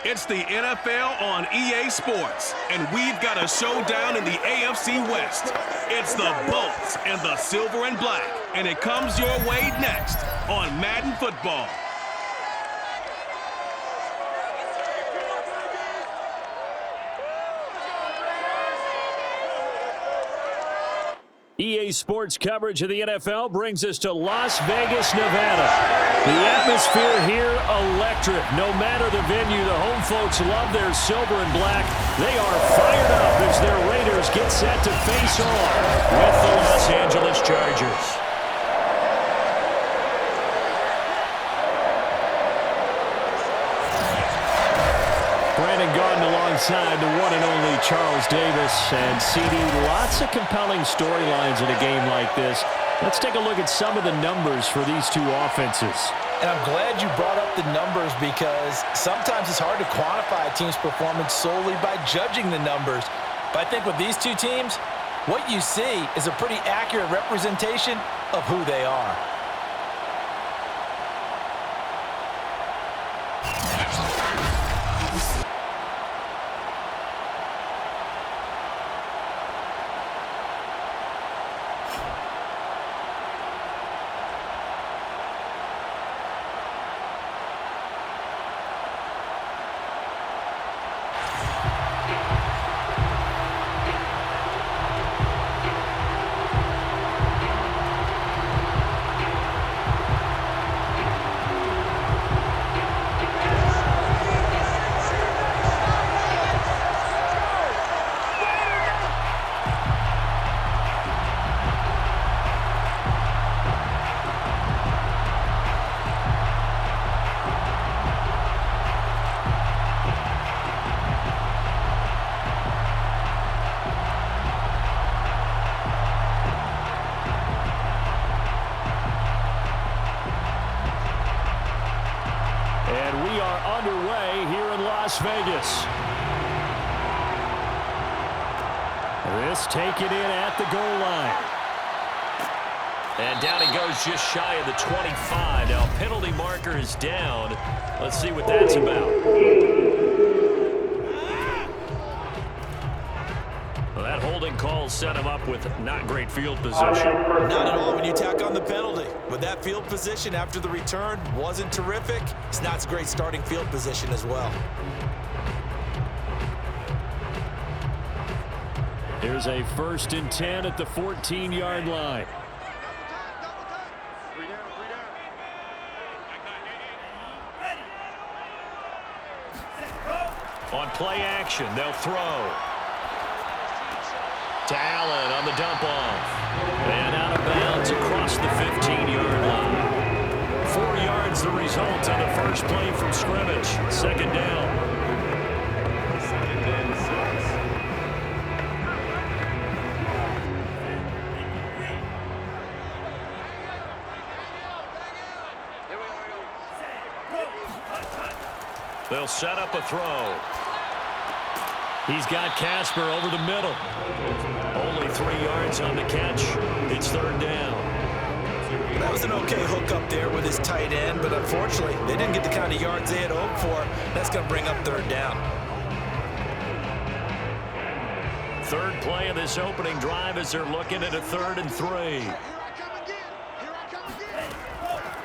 It's the NFL on EA Sports, and we've got a showdown in the AFC West. It's the Bolts and the Silver and Black, and it comes your way next on Madden Football. EA Sports coverage of the NFL brings us to Las Vegas, Nevada. The atmosphere here, electric. No matter the venue, the home folks love their silver and black. They are fired up as their Raiders get set to face off with the Los Angeles Chargers. Brandon Gaudin alongside the one and only Charles Davis. And CD, lots of compelling storylines in a game like this. Let's take a look at some of the numbers for these two offenses. And I'm glad you brought up the numbers because sometimes it's hard to quantify a team's performance solely by judging the numbers. But I think with these two teams, what you see is a pretty accurate representation of who they are. And we are underway here in Las Vegas. This taken in at the goal line. And down he goes just shy of the 25. Now penalty marker is down. Let's see what that's about. Well, that holding call set him up with not great field position. Not at all when you tack on the penalty. With that field position after the return wasn't terrific, it's not a great starting field position as well. Here's a 1st and 10 at the 14-yard line. On play action, they'll throw. To Allen on the dump off. And out of bounds across the 15-yard line. 4 yards the result on the first play from scrimmage. 2nd down. They'll set up a throw. He's got Casper over the middle. Only 3 yards on the catch. It's 3rd down. That was an okay hook up there with his tight end, but unfortunately, they didn't get the kind of yards they had hoped for. That's going to bring up 3rd down. 3rd play of this opening drive as they're looking at a 3rd and 3.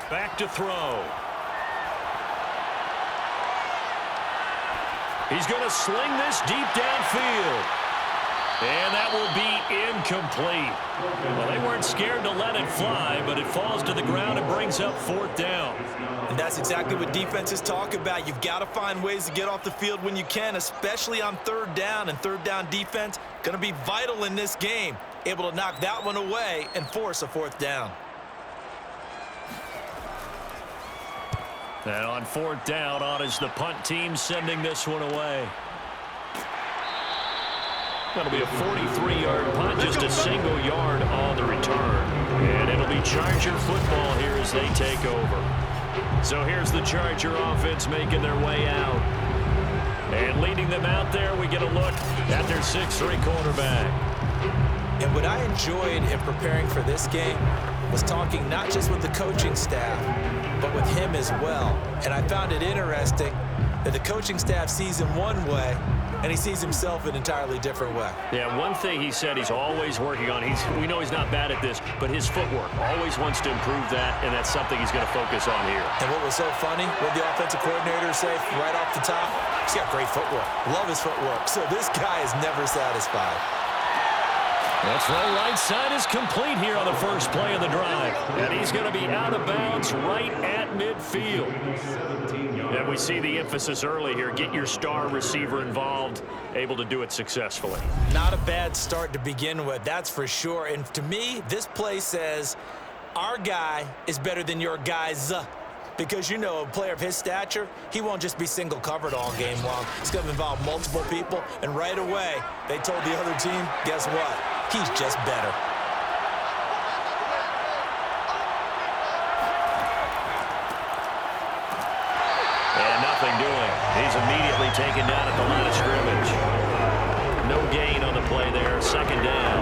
Back to throw. He's going to sling this deep downfield. And that will be incomplete. Well, they weren't scared to let it fly, but it falls to the ground and brings up 4th down. And that's exactly what defenses talk about. You've got to find ways to get off the field when you can, especially on 3rd down. And 3rd down defense going to be vital in this game. Able to knock that one away and force a 4th down. And on 4th down, on is the punt team sending this one away. That'll be a 43-yard punt, just a single yard on the return. And it'll be Charger football here as they take over. So here's the Charger offense making their way out. And leading them out there, we get a look at their 6'3" quarterback. And what I enjoyed in preparing for this game was talking not just with the coaching staff, but with him as well. And I found it interesting that the coaching staff sees him one way, and he sees himself an entirely different way. Yeah, one thing he said he's always working on, we know he's not bad at this, but his footwork, always wants to improve that, and that's something he's going to focus on here. And what was so funny, what the offensive coordinator say right off the top, he's got great footwork. Love his footwork. So this guy is never satisfied. The throw right side is complete here on the first play of the drive. And he's going to be out of bounds right at midfield. And we see the emphasis early here. Get your star receiver involved, able to do it successfully. Not a bad start to begin with, that's for sure. And to me, this play says our guy is better than your guys. Because, you know, a player of his stature, he won't just be single covered all game long. It's going to involve multiple people. And right away, they told the other team, guess what? He's just better. And nothing doing. He's immediately taken down at the line of scrimmage. No gain on the play there. Second down.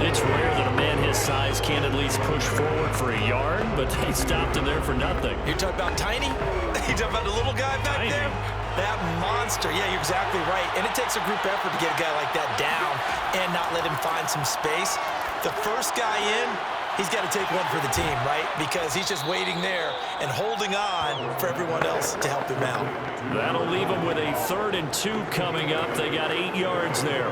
It's rare that a man his size can't at least push forward for a yard, but they stopped him there for nothing. You're talking about tiny? You're talking about the little guy back there? That monster. Yeah, you're exactly right. And it takes a group effort to get a guy like that down and not let him find some space. The first guy in, he's got to take one for the team, right? Because he's just waiting there and holding on for everyone else to help him out. That'll leave him with a 3rd and 2 coming up. They got 8 yards there.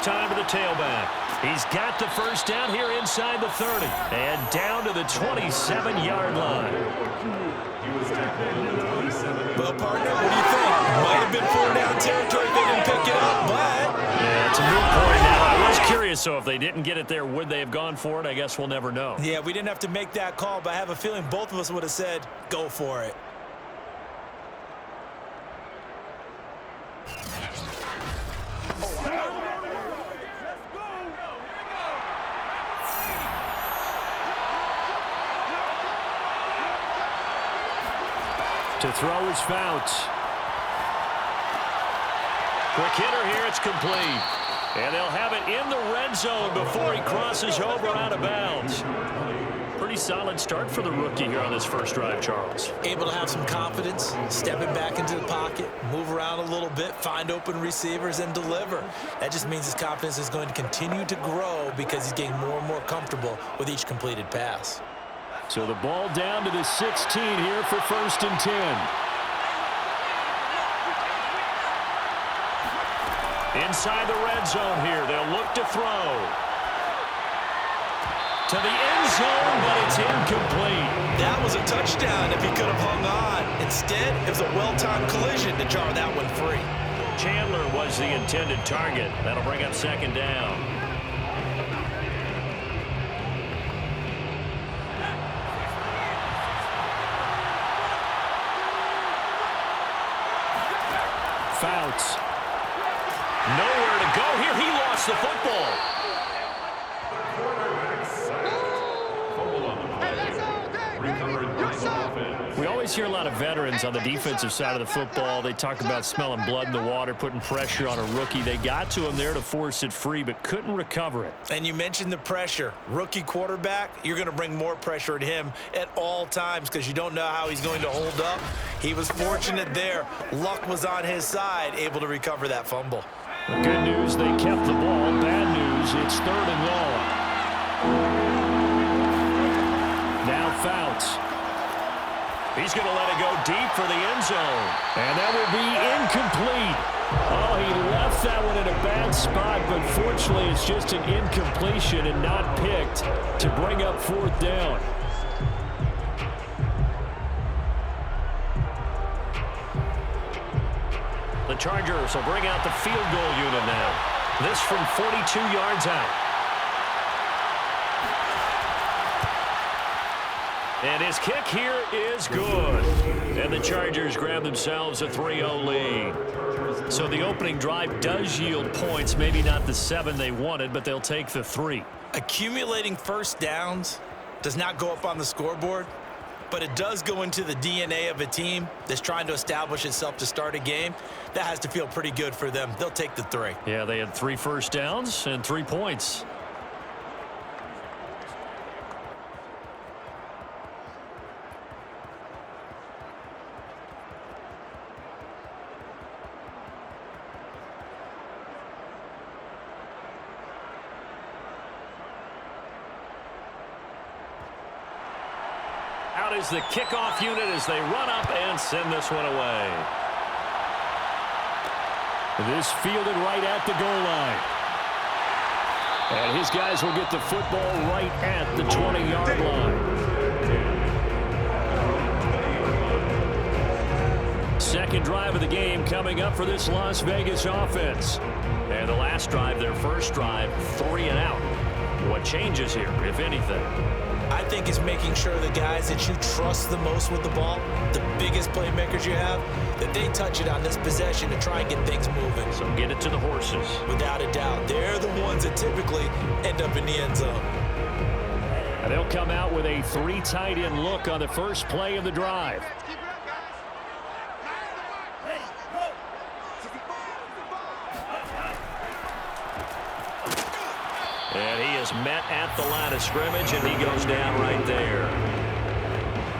Time to the tailback. He's got the first down here inside the 30 and down to the 27-yard line. Well, partner, what do you think? Might have been 4-down territory if they didn't pick it up, but... Yeah, it's a moot point now. I was curious, so if they didn't get it there, would they have gone for it? I guess we'll never know. Yeah, we didn't have to make that call, but I have a feeling both of us would have said, go for it. To throw is Fouts. Quick hitter here, it's complete. And they'll have it in the red zone before he crosses over out of bounds. Pretty solid start for the rookie here on this first drive, Charles. Able to have some confidence, stepping back into the pocket, move around a little bit, find open receivers, and deliver. That just means his confidence is going to continue to grow because he's getting more and more comfortable with each completed pass. So the ball down to the 16 here for 1st and 10. Inside the red zone here, they'll look to throw. To the end zone, but it's incomplete. That was a touchdown if he could have hung on. Instead, it was a well-timed collision to jar that one free. Chandler was the intended target. That'll bring up 2nd down. Fouts. Nowhere to go here. He lost the football. We always hear a lot of veterans on the defensive side of the football. They talk about smelling blood in the water, putting pressure on a rookie. They got to him there to force it free, but couldn't recover it. And you mentioned the pressure. Rookie quarterback, you're going to bring more pressure at him at all times because you don't know how he's going to hold up. He was fortunate there. Luck was on his side, able to recover that fumble. Good news, they kept the ball. Bad news, it's 3rd and long. Now Fouts. He's going to let it go deep for the end zone. And that will be incomplete. Oh, he left that one in a bad spot, but fortunately it's just an incompletion and not picked to bring up 4th down. The Chargers will bring out the field goal unit now. This from 42 yards out. And his kick here is good. And the Chargers grab themselves a 3-0 lead. So the opening drive does yield points. Maybe not the 7 they wanted, but they'll take the 3. Accumulating first downs does not go up on the scoreboard, but it does go into the DNA of a team that's trying to establish itself to start a game. That has to feel pretty good for them. They'll take the 3. Yeah, they had 3 first downs and 3 points. Out is the kickoff unit as they run up and send this one away. This fielded right at the goal line. And his guys will get the football right at the 20-yard line. Second drive of the game coming up for this Las Vegas offense. And the last drive, their first drive, 3 and out. What changes here, if anything? I think it's making sure the guys that you trust the most with the ball, the biggest playmakers you have, that they touch it on this possession to try and get things moving. So get it to the horses. Without a doubt. They're the ones that typically end up in the end zone. And they'll come out with a 3 tight end look on the first play of the drive. And he is met at the line of scrimmage, and he goes down right there.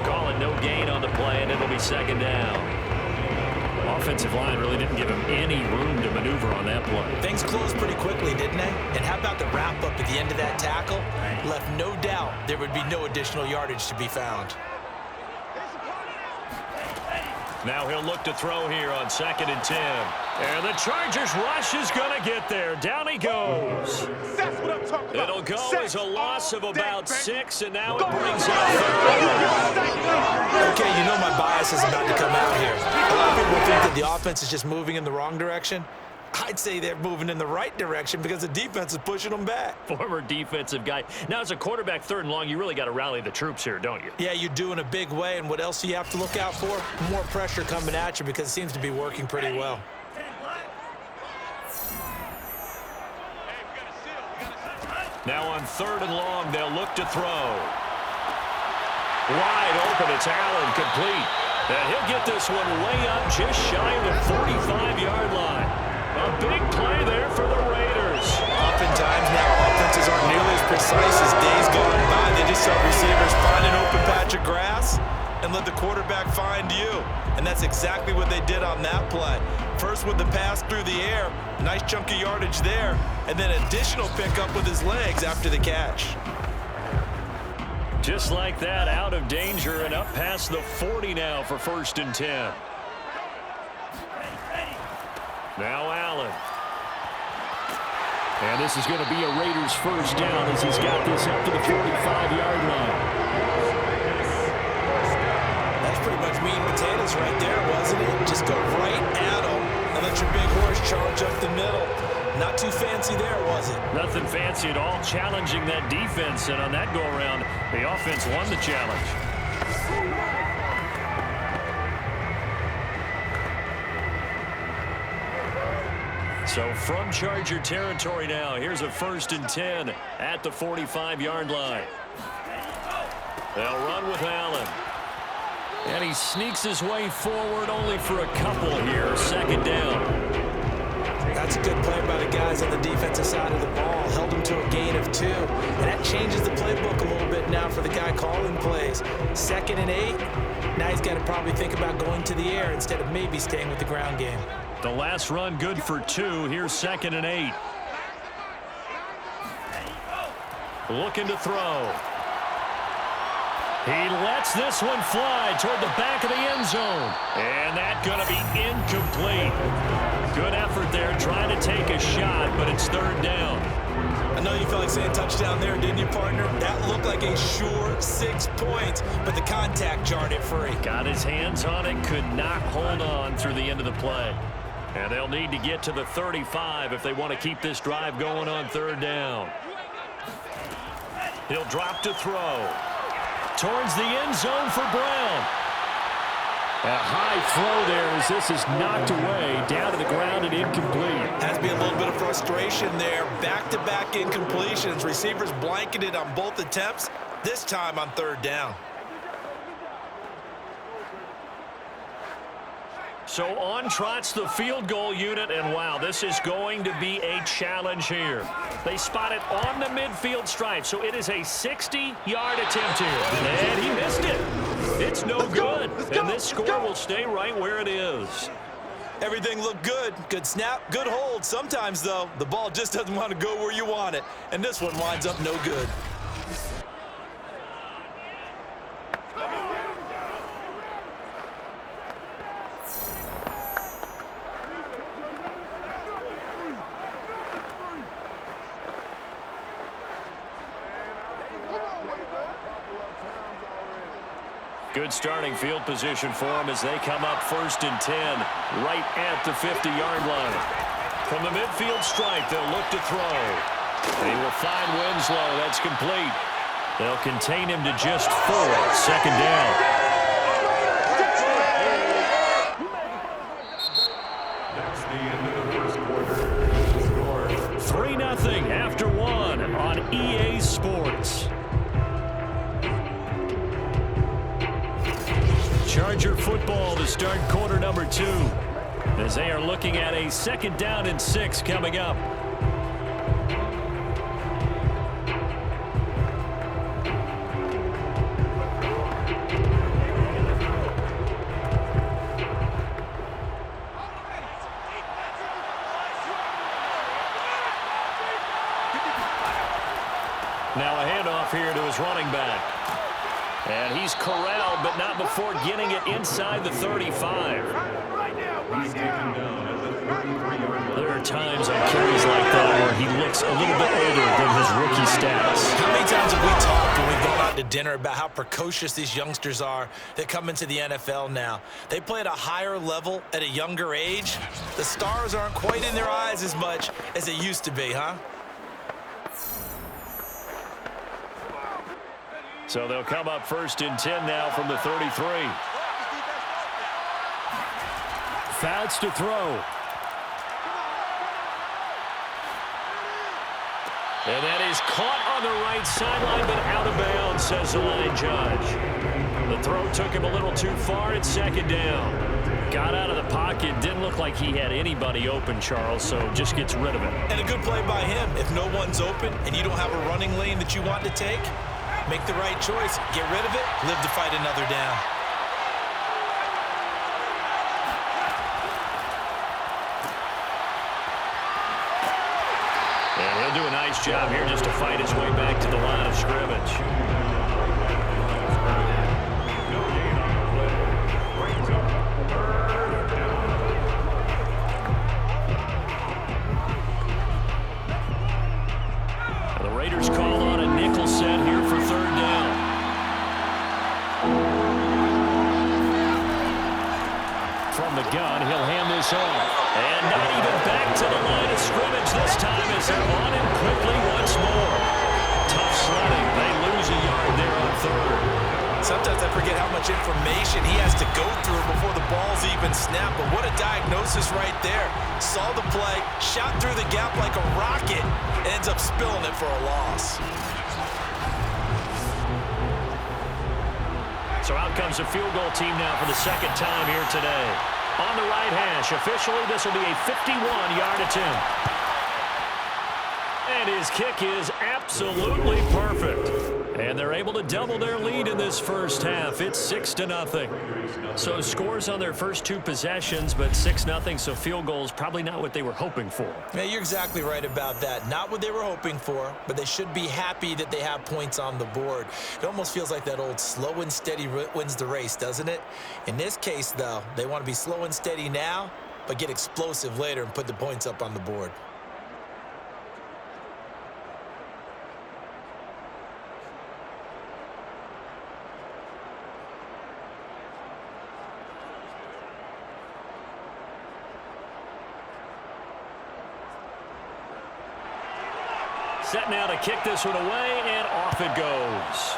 Calling no gain on the play, and it'll be second down. Offensive line really didn't give him any room to maneuver on that play. Things closed pretty quickly, didn't they? And how about the wrap-up at the end of that tackle? Left no doubt there would be no additional yardage to be found. Now he'll look to throw here on 2nd and 10. And the Chargers rush is going to get there. Down he goes. That's what I'm talking about. It'll go as a loss of about 6, and now it brings up 3rd. Okay, you know my bias is about to come out here. A lot of people think that the offense is just moving in the wrong direction. I'd say they're moving in the right direction because the defense is pushing them back. Former defensive guy. Now, as a quarterback 3rd and long, you really got to rally the troops here, don't you? Yeah, you do in a big way, and what else do you have to look out for? More pressure coming at you because it seems to be working pretty well. Now on 3rd and long, they'll look to throw. Wide open, it's Allen, complete. And he'll get this one way up just shy of the 45-yard line. A big play there for the Raiders. Oftentimes now offenses aren't nearly as precise as days gone by. They just saw receivers find an open patch of grass and let the quarterback find you. And that's exactly what they did on that play. First with the pass through the air, nice chunk of yardage there, and then additional pickup with his legs after the catch. Just like that, out of danger and up past the 40 now for 1st and 10. Now Allen. And this is going to be a Raiders first down as he's got this up to the 45-yard line. That's pretty much meat and potatoes right there, wasn't it? Just go right at them and let your big horse charge up the middle. Not too fancy there, was it? Nothing fancy at all, challenging that defense. And on that go-around, the offense won the challenge. So from Charger territory now, here's a 1st and 10 at the 45-yard line. They'll run with Allen. And he sneaks his way forward only for a couple here. 2nd down. That's a good play by the guys on the defensive side of the ball. Held him to a gain of 2. And that changes the playbook a little bit now for the guy calling plays. 2nd and 8. Now he's got to probably think about going to the air instead of maybe staying with the ground game. The last run good for 2. Here's 2nd and 8. Looking to throw. He lets this one fly toward the back of the end zone. And that's going to be incomplete. Good effort there trying to take a shot, but it's 3rd down. I know you felt like saying touchdown there, didn't you, partner? That looked like a sure 6 points, but the contact jarred it free. Got his hands on it, could not hold on through the end of the play. And they'll need to get to the 35 if they want to keep this drive going on 3rd down. He'll drop to throw. Towards the end zone for Brown. A high throw there as this is knocked away, down to the ground and incomplete. Has to be a little bit of frustration there. Back-to-back incompletions. Receivers blanketed on both attempts, this time on 3rd down. So on trots the field goal unit, and wow, this is going to be a challenge here. They spot it on the midfield stripe, so it is a 60-yard attempt here. And he missed it. It's no good, and this score will stay right where it is. Everything looked good. Good snap, good hold. Sometimes, though, the ball just doesn't want to go where you want it, and this one winds up no good. Good starting field position for them as they come up 1st and 10, right at the 50-yard line. From the midfield stripe, they'll look to throw. They will find Winslow. That's complete. They'll contain him to just 4. 2nd down. That's the end of the first quarter. 3-0 after 1 on EA Sports. Charger football to start quarter number 2 as they are looking at a 2nd down and 6 coming up. Now a handoff here to his running back. And he's corralled, but not before getting it inside the 35. There are times on carries like that where he looks a little bit older than his rookie stats. How many times have we talked when we've gone out to dinner about how precocious these youngsters are that come into the NFL now? They play at a higher level at a younger age. The stars aren't quite in their eyes as much as they used to be, huh? So they'll come up 1st and 10 now from the 33. Fouts to throw. And that is caught on the right sideline, but out of bounds, says the line judge. The throw took him a little too far. It's 2nd down. Got out of the pocket. Didn't look like he had anybody open, Charles, so just gets rid of it. And a good play by him. If no one's open and you don't have a running lane that you want to take, make the right choice, get rid of it, live to fight another down. And he'll do a nice job here just to fight his way back to the line of scrimmage. The Raiders call on a nickel set here for 3rd down. From the gun, he'll hand this off. And not even back to the line of scrimmage this time as they're on him quickly once more. Tough sledding. They lose a yard there on 3rd. Sometimes I forget how much information he has to go through before the ball's even snapped, but what a diagnosis right there. Saw the play, shot through the gap like a rocket, and ends up spilling it for a loss. So out comes the field goal team now for the 2nd time here today. On the right hash, officially this will be a 51-yard attempt. And his kick is absolutely perfect. And they're able to double their lead in this first half. It's 6-0. So scores on their first 2 possessions, but 6-0, so field goals probably not what they were hoping for. Yeah, you're exactly right about that. Not what they were hoping for, but they should be happy that they have points on the board. It almost feels like that old slow and steady wins the race, doesn't it? In this case, though, they want to be slow and steady now, but get explosive later and put the points up on the board. Set now to kick this one away, and off it goes.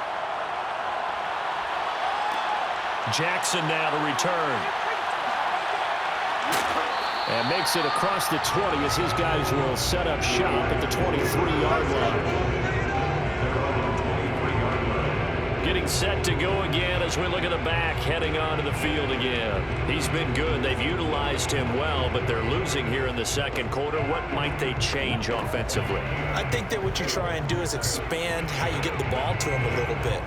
Jackson now to return. And makes it across the 20 as his guys will set up shop at the 23-yard line. Getting Set to go again as we look at the back heading onto the field again. He's been good. They've utilized him well, but they're losing here in the second quarter. What might they change offensively? I think that what you try and do is expand how you get the ball to him a little bit.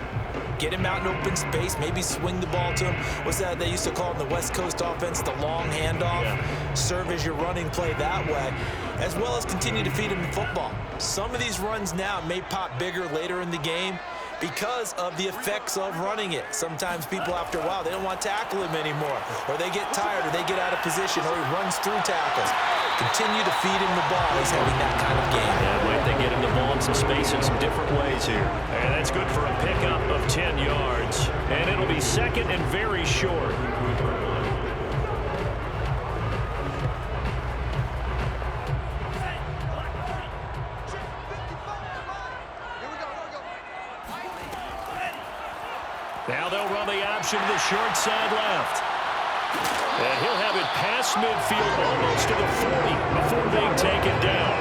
Get him out in open space, maybe swing the ball to him. What's that they used to call in the West Coast offense, the long handoff? Yeah. Serve as your running play that way, as well as continue to feed him the football. Some of these runs now may pop bigger later in the game because of the effects of running it. Sometimes people, after a while, they don't want to tackle him anymore, or they get tired, or they get out of position, or he runs through tackles. Continue to feed him the ball. He's having that kind of game. Yeah, might they get him the ball in some space in some different ways here. And that's good for a pickup of 10 yards. And it'll be second and very short. Now they'll run the option to the short side left. And he'll have it past midfield almost to the 40 before being taken down.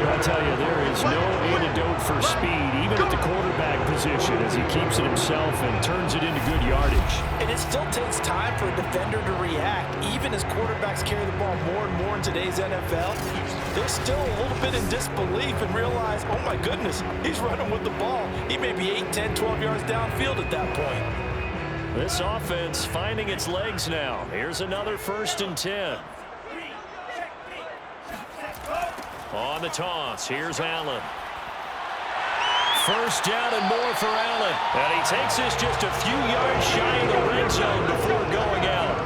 I'll tell you, there is no antidote for speed, even at the quarterback position, as he keeps it himself and turns it into good yardage. And it still takes time for a defender to react. Even as quarterbacks carry the ball more and more in today's NFL, they're still a little bit in disbelief and realize, oh my goodness, he's running with the ball. He may be 8, 10, 12 yards downfield at that point. This offense finding its legs now. Here's another 1st and 10. On the toss, here's Allen. First down and more for Allen. And he takes this just a few yards shy of the red zone before going out.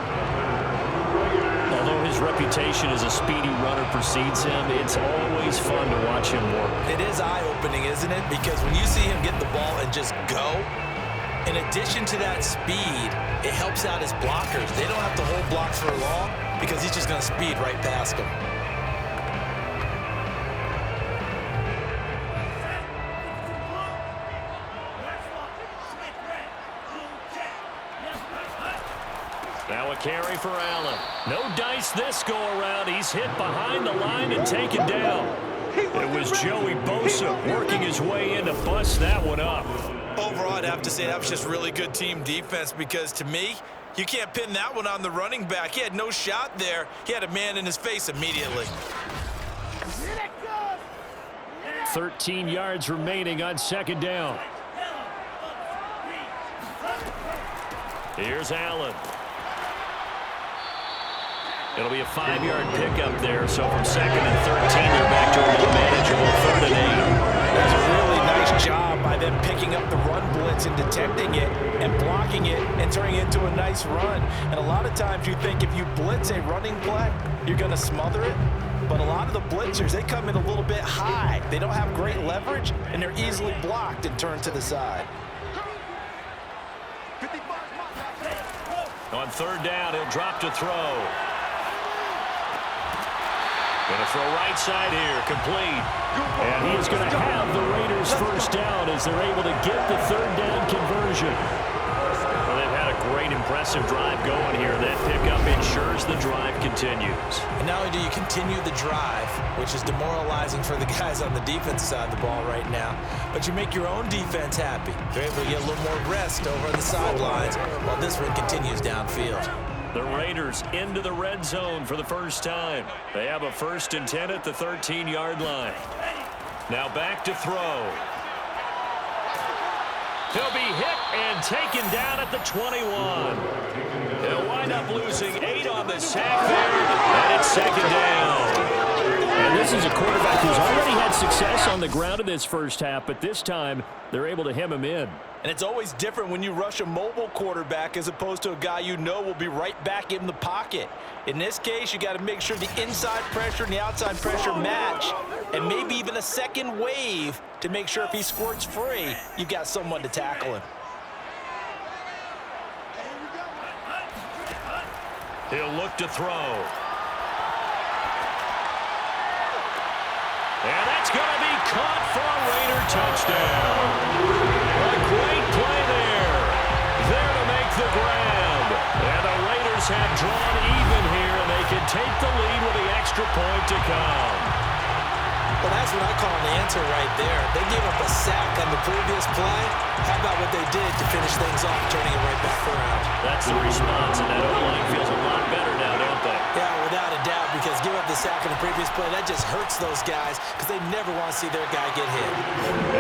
Although his reputation as a speedy runner precedes him, it's always fun to watch him work. It is eye-opening, isn't it? Because when you see him get the ball and just go, in addition to that speed, it helps out his blockers. They don't have to hold blocks for long because he's just going to speed right past them. Now a carry for Allen. No dice this go-around. He's hit behind the line and taken down. It was Joey Bosa working his way in to bust that one up. Overall, I'd have to say that was just really good team defense because, to me, you can't pin that one on the running back. He had no shot there. He had a man in his face immediately. 13 yards remaining on second down. Here's Allen. It'll be a 5-yard pickup there, so from 2nd and 13, they're back to a more manageable 3rd and 8. That's a really nice job by them picking up the run blitz and detecting it and blocking it and turning it into a nice run. And a lot of times you think if you blitz a running play, you're going to smother it. But a lot of the blitzers, they come in a little bit high. They don't have great leverage, and they're easily blocked and turned to the side. On 3rd down, he'll drop to throw. Going to throw right side here, complete. And he is going to have the Raiders first down as they're able to get the 3rd down conversion. Well, they've had a great, impressive drive going here. That pickup ensures the drive continues. And not only do you continue the drive, which is demoralizing for the guys on the defensive side of the ball right now, but you make your own defense happy. They're able to get a little more rest over on the sidelines while this one continues downfield. The Raiders into the red zone for the first time. They have a 1st and 10 at the 13-yard line. Now back to throw. He'll be hit and taken down at the 21. He'll wind up losing 8 on the sack there, and it's 2nd down. And this is a quarterback who's already had success on the ground in this first half, but this time they're able to hem him in. And it's always different when you rush a mobile quarterback as opposed to a guy you know will be right back in the pocket. In this case, you got to make sure the inside pressure and the outside pressure match, and maybe even a second wave to make sure if he squirts free, you've got someone to tackle him. He'll look to throw. And that's going to be caught for a Raider touchdown. A great play there. There to make the grab. And the Raiders have drawn even here, and they can take the lead with the extra point to come. Well, that's what I call an answer right there. They gave up a sack on the previous play. How about what they did to finish things off, turning it right back around? That's the response, and that O-line feels a lot better now, don't they? Yeah, without a doubt, because give up the sack on the previous play, that just hurts those guys because they never want to see their guy get hit.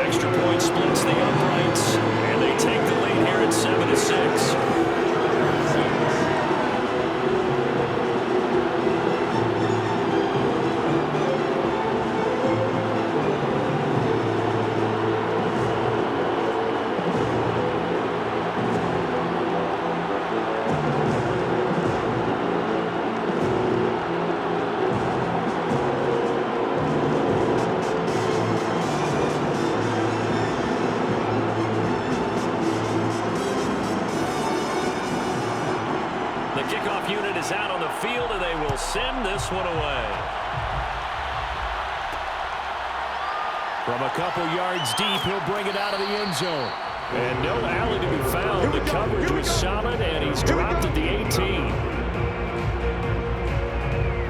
Extra point splits the uprights, and they take the lead here at 7-6. Out on the field, and they will send this one away. From a couple yards deep, he'll bring it out of the end zone. And no alley to be found. The coverage was solid, and he's dropped at the 18.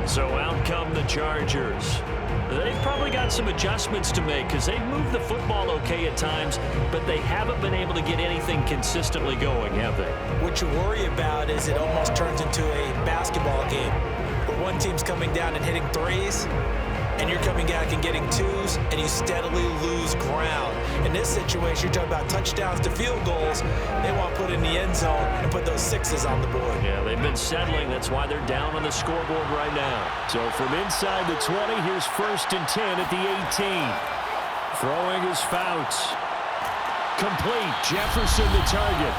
So out come the Chargers. They've probably got some adjustments to make because they've moved the football okay at times, but they haven't been able to get anything consistently going, have they? What you worry about is it almost turns into a basketball game where one team's coming down and hitting threes, and you're coming back and getting twos, and you steadily lose ground. In this situation, you're talking about touchdowns to field goals. They want to put in the end zone and put those sixes on the board. Yeah, they've been settling. That's why they're down on the scoreboard right now. So from inside the 20, here's 1st and 10 at the 18. Throwing is Fouts. Complete. Jefferson the target.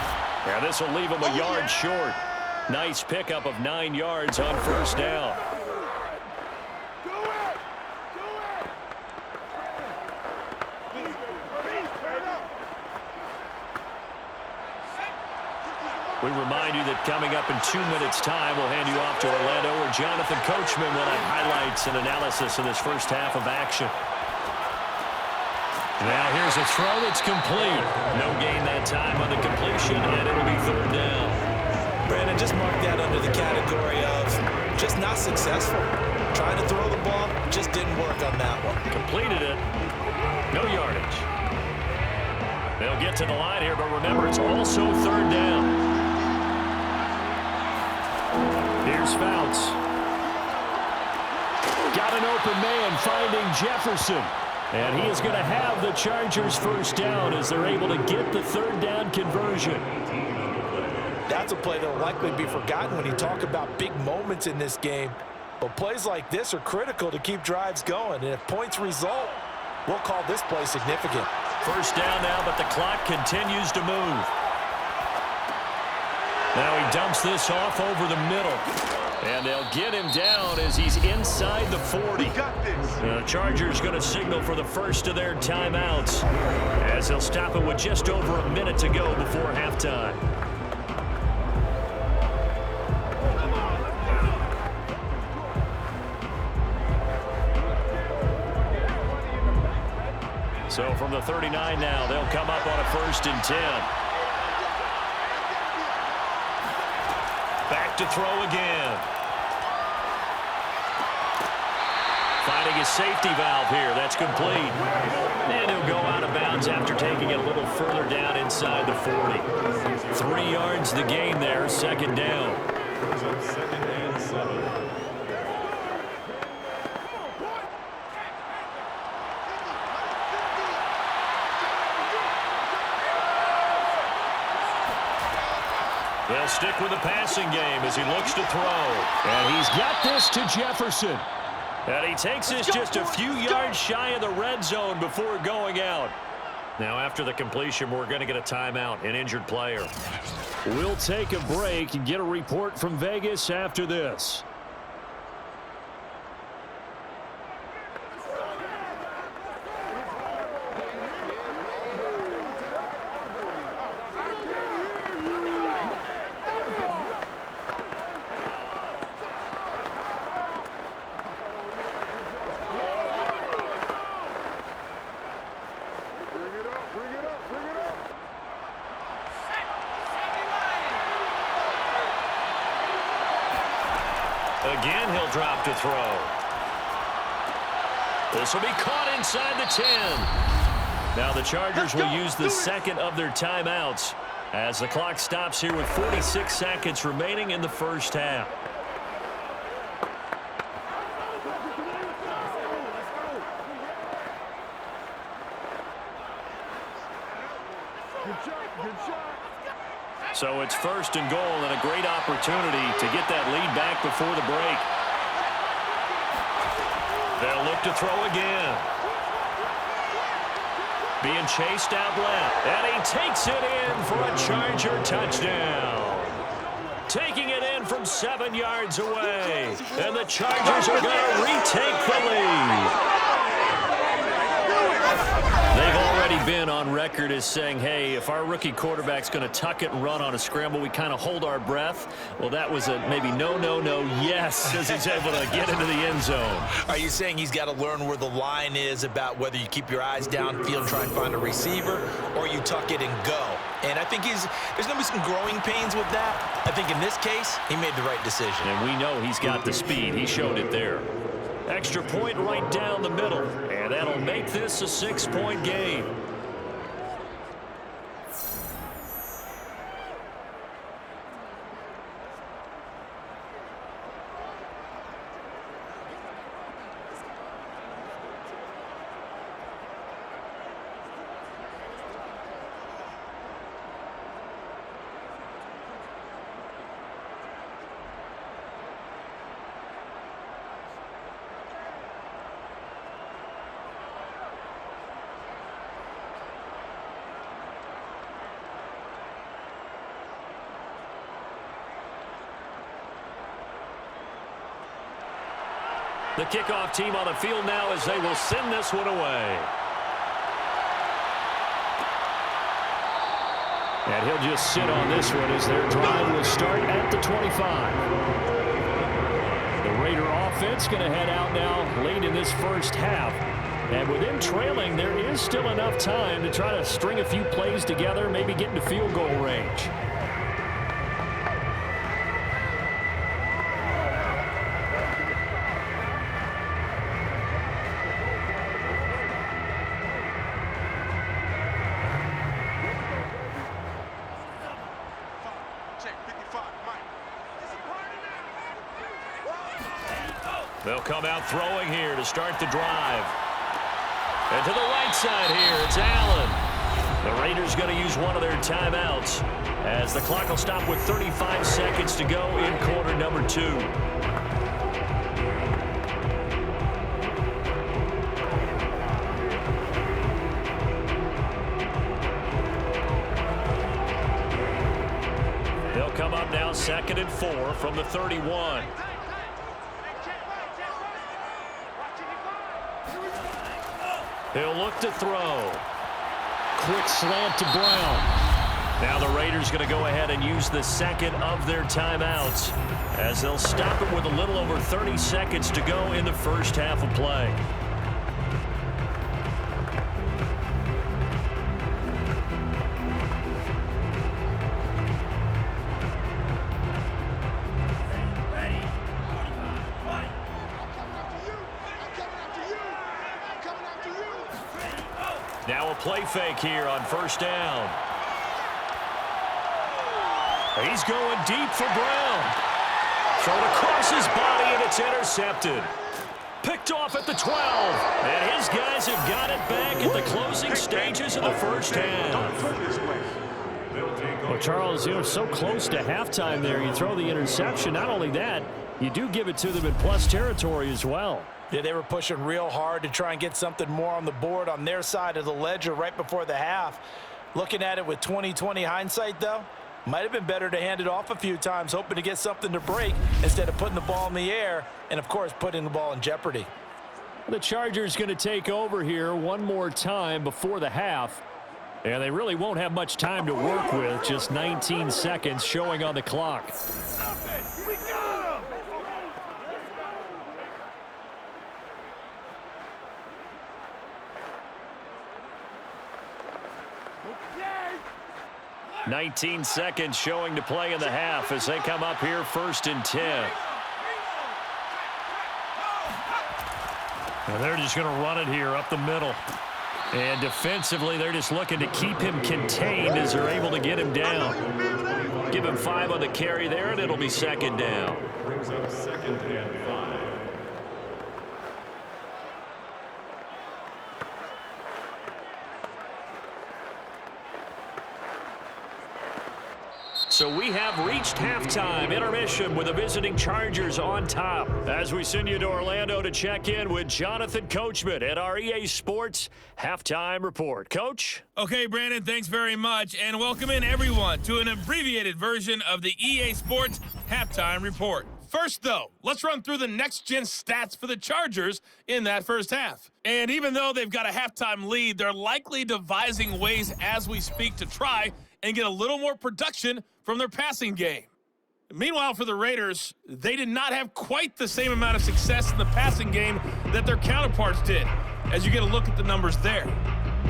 Yeah, this will leave him a yard short. Nice pickup of 9 yards on 1st down. We remind you that coming up in 2 minutes' time, we'll hand you off to Orlando, where Jonathan Coachman will have highlights and analysis of this first half of action. Now here's a throw that's complete. No gain that time on the completion, and it'll be 3rd down. Brandon, just mark that under the category of just not successful. Trying to throw the ball, just didn't work on that one. Completed it. No yardage. They'll get to the line here, but remember, it's also 3rd down. Here's Fouts. Got an open man finding Jefferson. And he is going to have the Chargers 1st down as they're able to get the 3rd down conversion. That's a play that will likely be forgotten when you talk about big moments in this game. But plays like this are critical to keep drives going. And if points result, we'll call this play significant. 1st down now, but the clock continues to move. Now he dumps this off over the middle. And they'll get him down as he's inside the 40. The Chargers going to signal for the first of their timeouts as they'll stop it with just over a minute to go before halftime. So from the 39 now, they'll come up on a 1st and 10. Back to throw again. Finding his safety valve here. That's complete. And he'll go out of bounds after taking it a little further down inside the 40. 3 yards the gain there. 2nd down. They'll stick with the passing game as he looks to throw. And he's got this to Jefferson. And he takes this just a few yards shy of the red zone before going out. Now after the completion, we're going to get a timeout, an injured player. We'll take a break and get a report from Vegas after this. Again, he'll drop to throw. This will be caught inside the 10. Now the Chargers will use the second of their timeouts as the clock stops here with 46 seconds remaining in the first half. So it's first and goal and a great opportunity to get that lead back before the break. They'll look to throw again. Being chased out left. And he takes it in for a Charger touchdown. Taking it in from 7 yards away. And the Chargers are going to retake the lead. They've already been on record as saying, hey, if our rookie quarterback's going to tuck it and run on a scramble, we kind of hold our breath. Well, that was a maybe no, yes, as he's able to get into the end zone. Are you saying he's got to learn where the line is about whether you keep your eyes downfield, try and find a receiver, or you tuck it and go? And I think there's going to be some growing pains with that. I think in this case, he made the right decision. And we know he's got the speed. He showed it there. Extra point right down the middle, and that'll make this a 6-point game. The kickoff team on the field now as they will send this one away. And he'll just sit on this one as their drive will start at the 25. The Raider offense going to head out now late in this first half. And with them trailing, there is still enough time to try to string a few plays together, maybe get into field goal range. They'll come out throwing here to start the drive. And to the right side here, it's Allen. The Raiders going to use one of their timeouts as the clock will stop with 35 seconds to go in quarter number 2. They'll come up now 2nd and 4 from the 31. He'll look to throw. Quick slant to Brown. Now the Raiders going to go ahead and use the second of their timeouts as they'll stop it with a little over 30 seconds to go in the first half of play. Now a play fake here on first down. He's going deep for Brown. Thrown across his body, and it's intercepted. Picked off at the 12. And his guys have got it back at the closing stages of the first half. Well, Charles, so close to halftime there. You throw the interception. Not only that, you do give it to them in plus territory as well. Yeah, they were pushing real hard to try and get something more on the board on their side of the ledger right before the half. Looking at it with 20/20 hindsight, though, might have been better to hand it off a few times, hoping to get something to break instead of putting the ball in the air and, of course, putting the ball in jeopardy. The Chargers going to take over here one more time before the half. And they really won't have much time to work with, just 19 seconds showing on the clock. We got him! 19 seconds showing to play in the half as they come up here 1st and 10. And they're just going to run it here up the middle. And defensively, they're just looking to keep him contained as they're able to get him down. Give him 5 on the carry there, and it'll be second down. Brings up second and 5. So we have reached halftime intermission with the visiting Chargers on top. As we send you to Orlando to check in with Jonathan Coachman at our EA Sports Halftime Report. Coach? Okay, Brandon, thanks very much. And welcome in, everyone, to an abbreviated version of the EA Sports Halftime Report. First, though, let's run through the next-gen stats for the Chargers in that first half. And even though they've got a halftime lead, they're likely devising ways as we speak to try and get a little more production from their passing game. Meanwhile, for the Raiders, they did not have quite the same amount of success in the passing game that their counterparts did, as you get a look at the numbers there.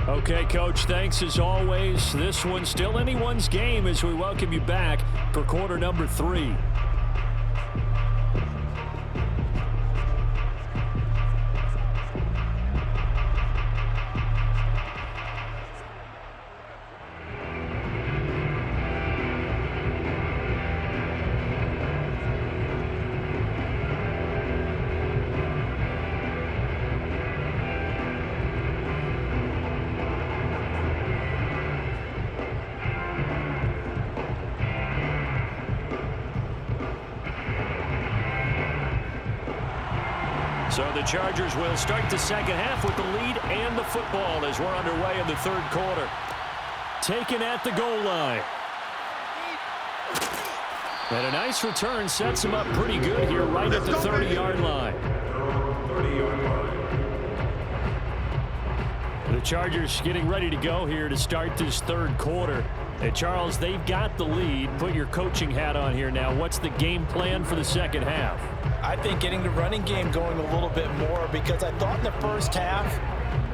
Okay, Coach, thanks as always. This one's still anyone's game as we welcome you back for quarter number 3. So the Chargers will start the second half with the lead and the football as we're underway in the third quarter. Taken at the goal line. And a nice return sets him up pretty good here right at the 30-yard line. The Chargers getting ready to go here to start this third quarter. Hey, Charles, they've got the lead. Put your coaching hat on here now. What's the game plan for the second half? I think getting the running game going a little bit more, because I thought in the first half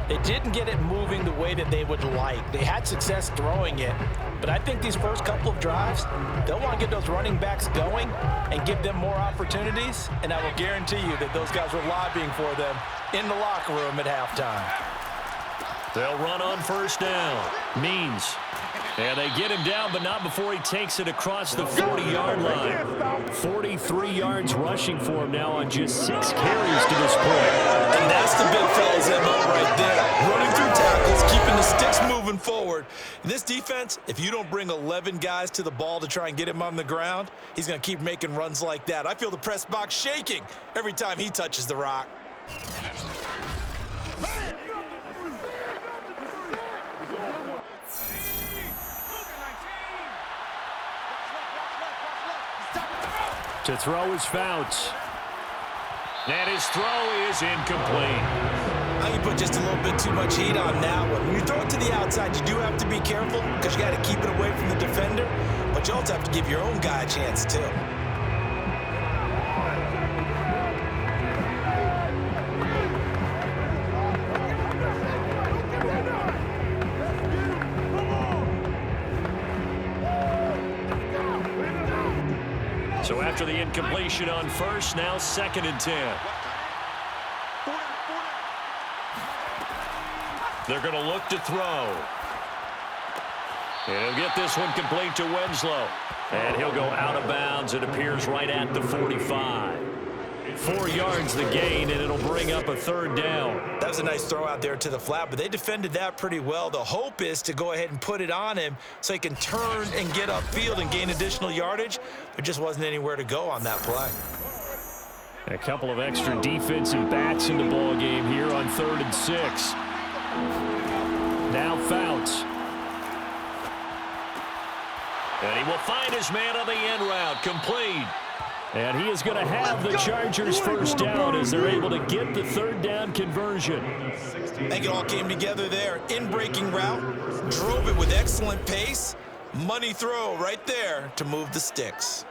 they didn't get it moving the way that they would like. They had success throwing it, but I think these first couple of drives, they'll want to get those running backs going and give them more opportunities, and I will guarantee you that those guys were lobbying for them in the locker room at halftime. They'll run on first down. Means. And they get him down, but not before he takes it across the 40-yard line. 43 yards rushing for him now on just 6 carries to this point. And that's the big fella's MO right there. Running through tackles, keeping the sticks moving forward. In this defense, if you don't bring 11 guys to the ball to try and get him on the ground, he's going to keep making runs like that. I feel the press box shaking every time he touches the rock. To throw is Fouts. And his throw is incomplete. I think you put just a little bit too much heat on that one. When you throw it to the outside, you do have to be careful because you got to keep it away from the defender, but you also have to give your own guy a chance too. So after the incompletion on first, now 2nd and 10. They're going to look to throw. And he'll get this one complete to Winslow. And he'll go out of bounds. It appears right at the 45. 4 yards the gain, and it'll bring up a 3rd down. That was a nice throw out there to the flat, but they defended that pretty well. The hope is to go ahead and put it on him so he can turn and get upfield and gain additional yardage. There just wasn't anywhere to go on that play. A couple of extra defensive backs in the ball game here on 3rd and 6. Now Fouts. And he will find his man on the end route, complete. And he is going to have the Chargers first down as they're able to get the 3rd down conversion. I think it all came together there. In-breaking route, drove it with excellent pace. Money throw right there to move the sticks.